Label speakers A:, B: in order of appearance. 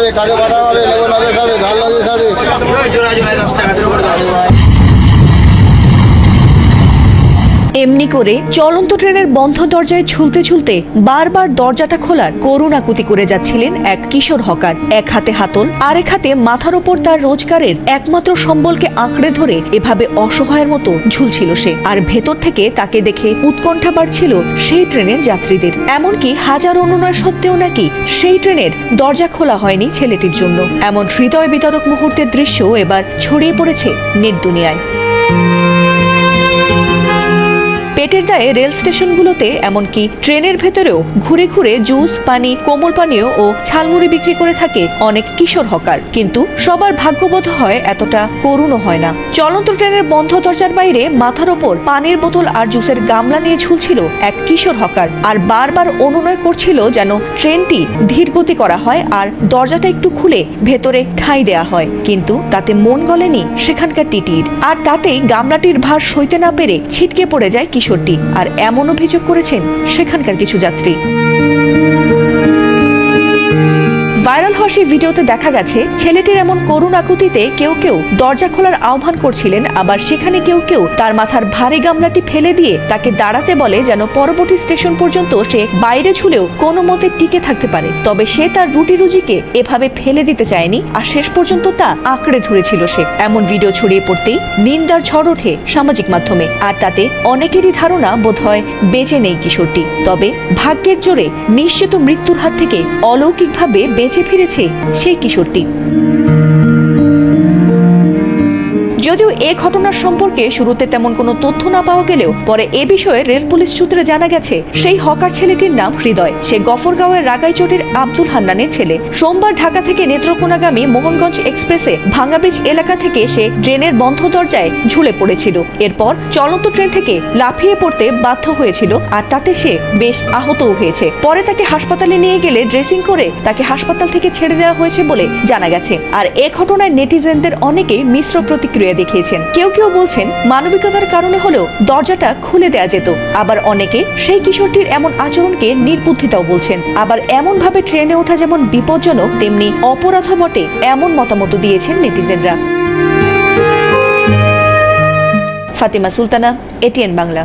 A: হবে, কাজে বাধা হবে, লেবু নজর হবে, ঝাল নজর হবে।
B: এমনি করে চলন্ত ট্রেনের বন্ধ দরজায় ঝুলতে ঝুলতে বারবার দরজাটা খোলার করুণাকুতি করে যাচ্ছিলেন এক কিশোর হকার। এক হাতে হাতল, আরেক হাতে মাথার ওপর তার রোজগারের একমাত্র সম্বলকে আঁকড়ে ধরে এভাবে অসহায়ের মতো ঝুলছিল সে। আর ভেতর থেকে তাকে দেখে উৎকণ্ঠা বাড়ছিল সেই ট্রেনের যাত্রীদের। এমনকি হাজার অনুনয় সত্ত্বেও নাকি সেই ট্রেনের দরজা খোলা হয়নি ছেলেটির জন্য। এমন হৃদয় বিদারক মুহূর্তের দৃশ্য এবার ছড়িয়ে পড়েছে নেট দুনিয়ায়। পেটের দায়ে রেল স্টেশনগুলোতে এমনকি ট্রেনের ভেতরেও ঘুরে ঘুরে জুস, পানি, কোমল পানীয় ও ঝালমুড়ি বিক্রি করে থাকে অনেক কিশোর হকার। কিন্তু সবার ভাগ্যবোধ হয় এতটা করুণও হয় না। চলন্ত ট্রেনের বন্ধ দরজার বাইরে মাথার ওপর পানির বোতল আর জুসের গামলা নিয়ে ঝুলছিল এক কিশোর হকার, আর বারবার অনুনয় করছিল যেন ট্রেনটি ধীর গতি করা হয় আর দরজাটা একটু খুলে ভেতরে ঠাঁই দেয়া হয়। কিন্তু তাতে মন গলেনি সেখানকার টিটির, আর তাতেই গামলাটির ভার সইতে না পেরে ছিটকে পড়ে যায় কিশোরটি। আর এমন অভিযোগ করেছেন সেখানকার কিছু যাত্রী। ভাইরাল হওয়া সেই ভিডিওতে দেখা গেছে ছেলেটির এমন করুণ আকুতিতে কেউ কেউ দরজা খোলার আহ্বান করছিলেন, আবার সেখানে কেউ কেউ তার মাথার ভারী গামলাটি ফেলে দিয়ে তাকে দাঁড়াতে বলে যেন পরবর্তী স্টেশন পর্যন্ত সে বাইরে ঝুলেও কোনো মতে টিকে থাকতে পারে। তবে সে তার রুটি রুজিকে এভাবে ফেলে দিতে চায়নি, আর শেষ পর্যন্ত তা আঁকড়ে ধরেছিল সে। এমন ভিডিও ছড়িয়ে পড়তেই নিন্দার ঝড় ওঠে সামাজিক মাধ্যমে, আর তাতে অনেকেরই ধারণা বোধহয় বেঁচে নেই কিশোরটি। তবে ভাগ্যের জোরে নিশ্চিত মৃত্যুর হাত থেকে অলৌকিকভাবে বেঁচে ফিরেছে সেই কিশোরটি। যদিও এ ঘটনার সম্পর্কে শুরুতে তেমন কোনো তথ্য না পাওয়া গেলেও পরে এ বিষয়ে রেল পুলিশ সূত্রে জানা গেছে সেই হকার ছেলেটির নাম হৃদয়। সে গফরগাঁওয়ের রাগাইচটির আব্দুল হান্নানের ছেলে। সোমবার ঢাকা থেকে নেত্রকোনাগামী মোহনগঞ্জ এক্সপ্রেসে ভাঙ্গাব্রিজ এলাকা থেকে সে ট্রেনের বন্ধ দরজায় ঝুলে পড়েছিল। এরপর চলন্ত ট্রেন থেকে লাফিয়ে পড়তে বাধ্য হয়েছিল, আর তাতে সে বেশ আহতও হয়েছে। পরে তাকে হাসপাতালে নিয়ে গেলে ড্রেসিং করে তাকে হাসপাতাল থেকে ছেড়ে দেওয়া হয়েছে বলে জানা গেছে। আর এ ঘটনায় নেটিজেনদের অনেকেই মিশ্র প্রতিক্রিয়া দেখিয়েছেন। কেউ কেউ বলছেন মানবিকতার কারণে হলেও দরজাটা খুলে দেয়া যেত, আবার অনেকে সেই কিশোরটির এমন আচরণকে নির্বুদ্ধিতাও বলছেন। আবার এমন ভাবে ট্রেনে ওঠা যেমন বিপজ্জনক তেমনি অপরাধ বটে, এমন মতামত দিয়েছেন নেটিজেনরা। ফাতিমা সুলতানা, এটিএন বাংলা।